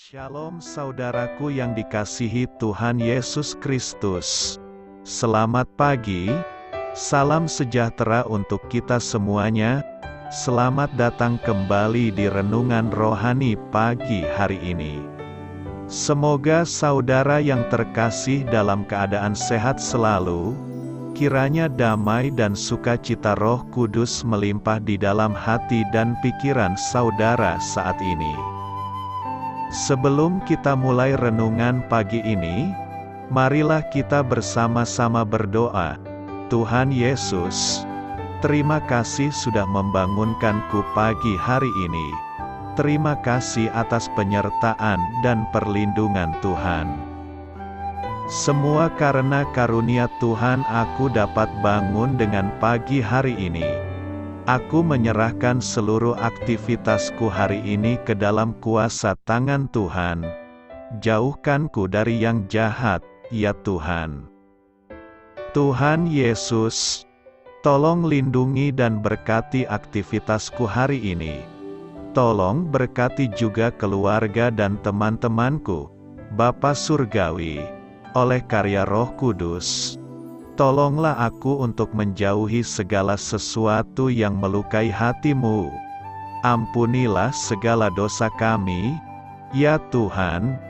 Shalom saudaraku yang dikasihi Tuhan Yesus Kristus. Selamat pagi, salam sejahtera untuk kita semuanya. Selamat datang kembali di Renungan Rohani pagi hari ini. Semoga saudara yang terkasih dalam keadaan sehat selalu. Kiranya damai dan sukacita Roh Kudus melimpah di dalam hati dan pikiran saudara saat ini. Sebelum kita mulai renungan pagi ini, marilah kita bersama-sama berdoa. Tuhan Yesus, terima kasih sudah membangunkanku pagi hari ini. Terima kasih atas penyertaan dan perlindungan Tuhan. Semua karena karunia Tuhan aku dapat bangun dengan pagi hari ini. Aku menyerahkan seluruh aktivitasku hari ini ke dalam kuasa tangan Tuhan. Jauhkanku dari yang jahat, ya Tuhan. Tuhan Yesus, tolong lindungi dan berkati aktivitasku hari ini. Tolong berkati juga keluarga dan teman-temanku, Bapa Surgawi, oleh karya Roh Kudus. Tolonglah aku untuk menjauhi segala sesuatu yang melukai hati-Mu. Ampunilah segala dosa kami, ya Tuhan.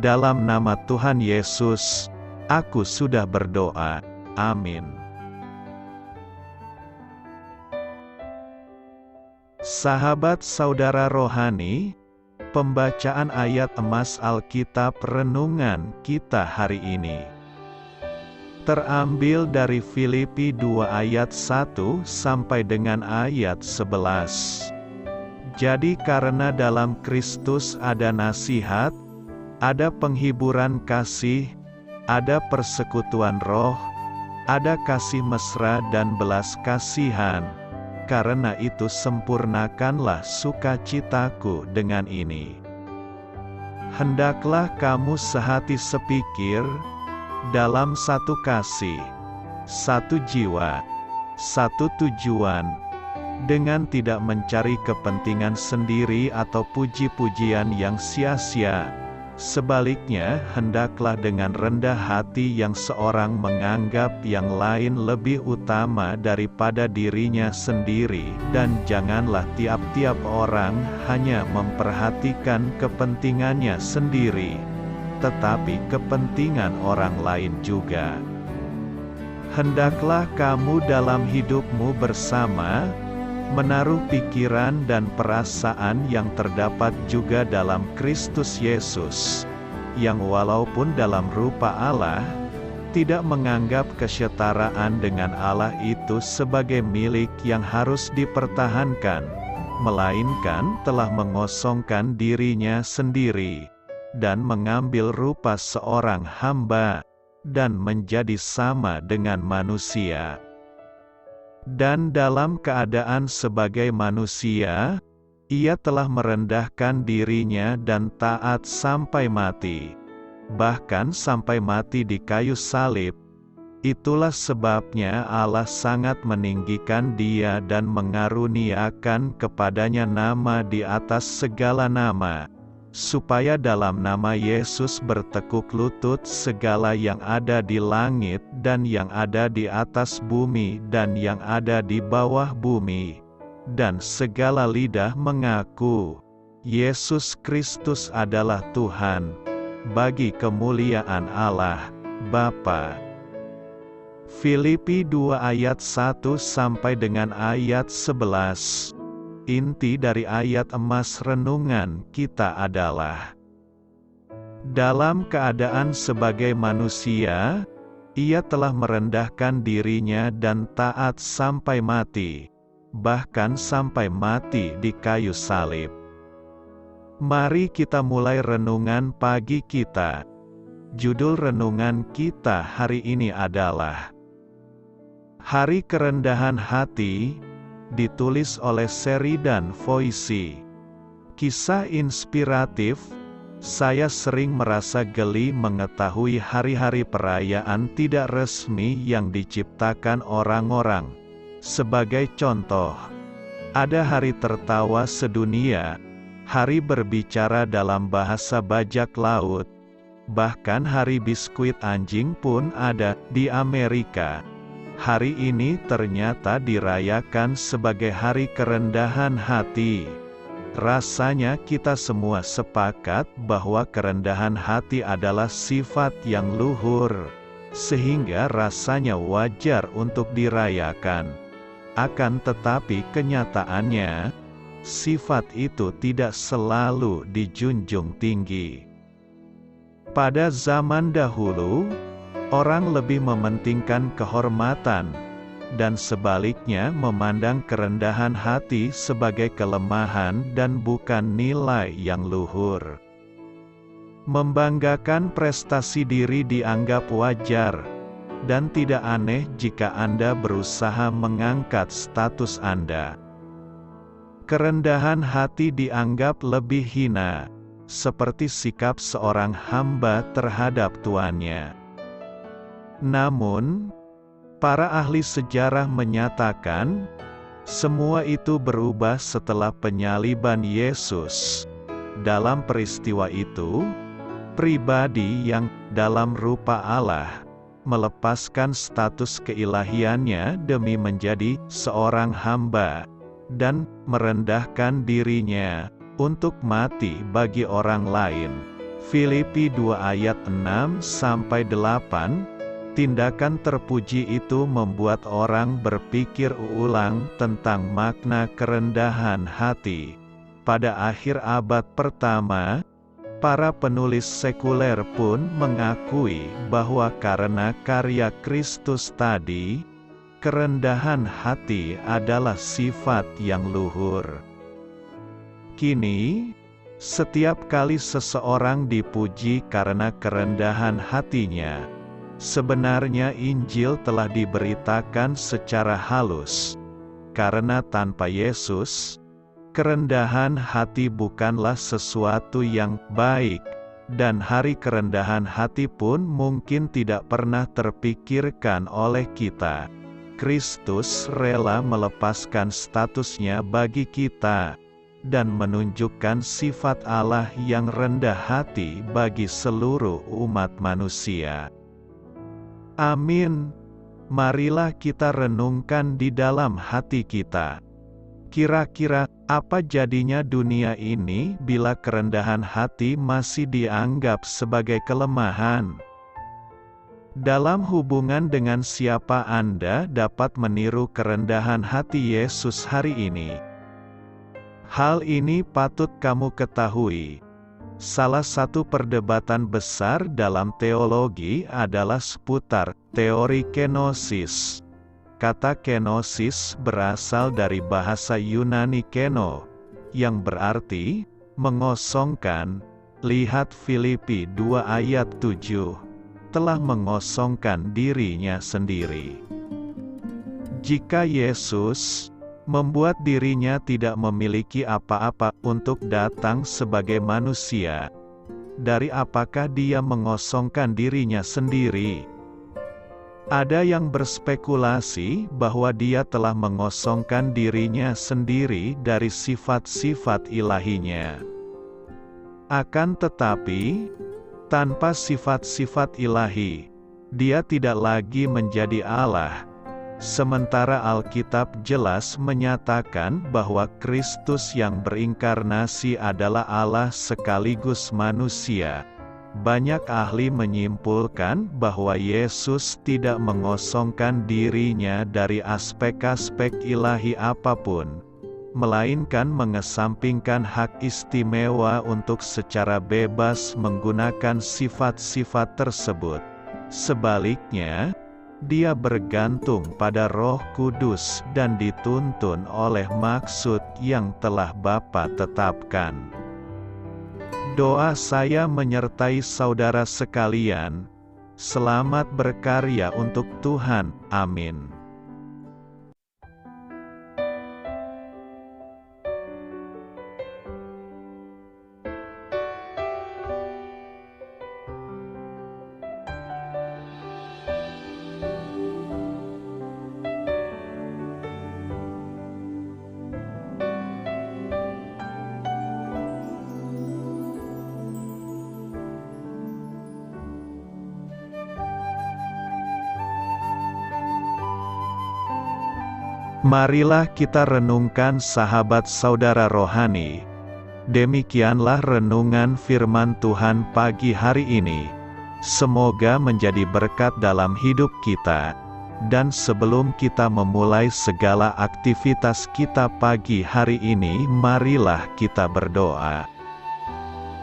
Dalam nama Tuhan Yesus, aku sudah berdoa. Amin. Sahabat saudara rohani, pembacaan ayat emas Alkitab renungan kita hari ini terambil dari Filipi 2 ayat 1 sampai dengan ayat 11. Jadi karena dalam Kristus ada nasihat, ada penghiburan kasih, ada persekutuan roh, ada kasih mesra dan belas kasihan. Karena itu sempurnakanlah sukacitaku dengan ini. Hendaklah kamu sehati sepikir, dalam satu kasih, satu jiwa, satu tujuan, dengan tidak mencari kepentingan sendiri atau puji-pujian yang sia-sia. Sebaliknya, hendaklah dengan rendah hati yang seorang menganggap yang lain lebih utama daripada dirinya sendiri, dan janganlah tiap-tiap orang hanya memperhatikan kepentingannya sendiri, tetapi kepentingan orang lain juga. Hendaklah kamu dalam hidupmu bersama, menaruh pikiran dan perasaan yang terdapat juga dalam Kristus Yesus, yang walaupun dalam rupa Allah, tidak menganggap kesetaraan dengan Allah itu sebagai milik yang harus dipertahankan, melainkan telah mengosongkan dirinya sendiri, dan mengambil rupa seorang hamba, dan menjadi sama dengan manusia. Dan dalam keadaan sebagai manusia, ia telah merendahkan dirinya dan taat sampai mati, bahkan sampai mati di kayu salib. Itulah sebabnya Allah sangat meninggikan dia dan mengaruniakan kepadanya nama di atas segala nama, supaya dalam nama Yesus bertekuk lutut segala yang ada di langit dan yang ada di atas bumi dan yang ada di bawah bumi, dan segala lidah mengaku Yesus Kristus adalah Tuhan, bagi kemuliaan Allah Bapa. Filipi 2 ayat 1 sampai dengan ayat 11. Inti dari ayat emas renungan kita adalah, dalam keadaan sebagai manusia, ia telah merendahkan dirinya dan taat sampai mati, bahkan sampai mati di kayu salib. Mari kita mulai renungan pagi kita. Judul renungan kita hari ini adalah Hari Kerendahan Hati, ditulis oleh Sheridan Voysey. Kisah inspiratif. Saya sering merasa geli mengetahui hari-hari perayaan tidak resmi yang diciptakan orang-orang. Sebagai contoh, ada hari tertawa sedunia, hari berbicara dalam bahasa bajak laut, bahkan hari biskuit anjing pun ada di Amerika. Hari ini ternyata dirayakan sebagai hari kerendahan hati. Rasanya kita semua sepakat bahwa kerendahan hati adalah sifat yang luhur, sehingga rasanya wajar untuk dirayakan. Akan tetapi kenyataannya, sifat itu tidak selalu dijunjung tinggi. Pada zaman dahulu, orang lebih mementingkan kehormatan, dan sebaliknya memandang kerendahan hati sebagai kelemahan dan bukan nilai yang luhur. Membanggakan prestasi diri dianggap wajar, dan tidak aneh jika Anda berusaha mengangkat status Anda. Kerendahan hati dianggap lebih hina, seperti sikap seorang hamba terhadap tuannya. Namun, para ahli sejarah menyatakan, semua itu berubah setelah penyaliban Yesus. Dalam peristiwa itu, pribadi yang dalam rupa Allah melepaskan status keilahiannya demi menjadi seorang hamba, dan merendahkan dirinya untuk mati bagi orang lain. Filipi 2 ayat 6-8. Tindakan terpuji itu membuat orang berpikir ulang tentang makna kerendahan hati. Pada akhir abad pertama, para penulis sekuler pun mengakui bahwa karena karya Kristus tadi, kerendahan hati adalah sifat yang luhur. Kini, setiap kali seseorang dipuji karena kerendahan hatinya, sebenarnya Injil telah diberitakan secara halus. Karena tanpa Yesus, kerendahan hati bukanlah sesuatu yang baik, dan hari kerendahan hati pun mungkin tidak pernah terpikirkan oleh kita. Kristus rela melepaskan statusnya bagi kita, dan menunjukkan sifat Allah yang rendah hati bagi seluruh umat manusia. Amin. Marilah kita renungkan di dalam hati kita. Kira-kira, apa jadinya dunia ini bila kerendahan hati masih dianggap sebagai kelemahan? Dalam hubungan dengan siapa Anda dapat meniru kerendahan hati Yesus hari ini? Hal ini patut kamu ketahui. Salah satu perdebatan besar dalam teologi adalah seputar teori kenosis. Kata kenosis berasal dari bahasa Yunani keno, yang berarti mengosongkan. Lihat Filipi 2 ayat 7, telah mengosongkan dirinya sendiri. Jika Yesus membuat dirinya tidak memiliki apa-apa untuk datang sebagai manusia, dari apakah dia mengosongkan dirinya sendiri? Ada yang berspekulasi bahwa dia telah mengosongkan dirinya sendiri dari sifat-sifat ilahinya. Akan tetapi, tanpa sifat-sifat ilahi, dia tidak lagi menjadi Allah. Sementara Alkitab jelas menyatakan bahwa Kristus yang berinkarnasi adalah Allah sekaligus manusia. Banyak ahli menyimpulkan bahwa Yesus tidak mengosongkan dirinya dari aspek-aspek ilahi apapun, melainkan mengesampingkan hak istimewa untuk secara bebas menggunakan sifat-sifat tersebut. Sebaliknya, dia bergantung pada Roh Kudus dan dituntun oleh maksud yang telah Bapa tetapkan. Doa saya menyertai saudara sekalian. Selamat berkarya untuk Tuhan. Amin. Marilah kita renungkan sahabat saudara rohani. Demikianlah renungan firman Tuhan pagi hari ini. Semoga menjadi berkat dalam hidup kita. Dan sebelum kita memulai segala aktivitas kita pagi hari ini, marilah kita berdoa.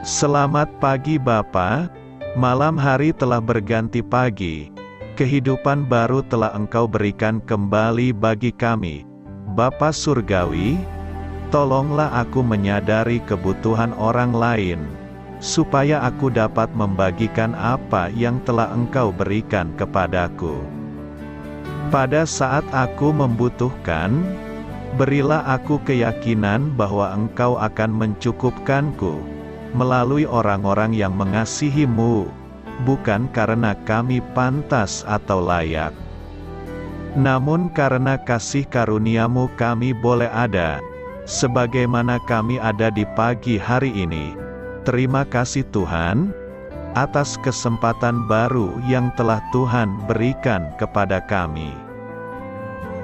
Selamat pagi Bapa, malam hari telah berganti pagi. Kehidupan baru telah Engkau berikan kembali bagi kami. Bapa Surgawi, tolonglah aku menyadari kebutuhan orang lain, supaya aku dapat membagikan apa yang telah Engkau berikan kepadaku. Pada saat aku membutuhkan, berilah aku keyakinan bahwa Engkau akan mencukupkanku, melalui orang-orang yang mengasihi-Mu, bukan karena kami pantas atau layak, namun karena kasih karunia-Mu kami boleh ada, sebagaimana kami ada di pagi hari ini. Terima kasih Tuhan, atas kesempatan baru yang telah Tuhan berikan kepada kami,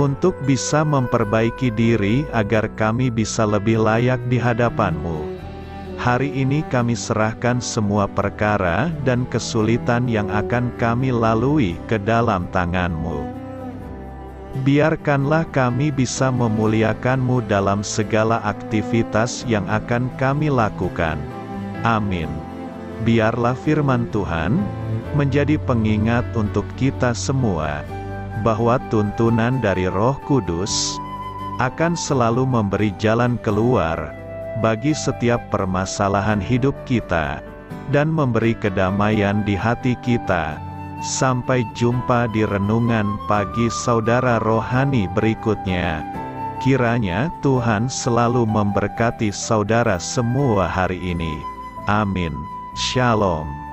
untuk bisa memperbaiki diri agar kami bisa lebih layak di hadapan-Mu. Hari ini kami serahkan semua perkara dan kesulitan yang akan kami lalui ke dalam tangan-Mu. Biarkanlah kami bisa memuliakan-Mu dalam segala aktivitas yang akan kami lakukan. Amin. Biarlah firman Tuhan menjadi pengingat untuk kita semua, bahwa tuntunan dari Roh Kudus akan selalu memberi jalan keluar bagi setiap permasalahan hidup kita, dan memberi kedamaian di hati kita. Sampai jumpa di renungan pagi saudara rohani berikutnya. Kiranya Tuhan selalu memberkati saudara semua hari ini. Amin. Shalom.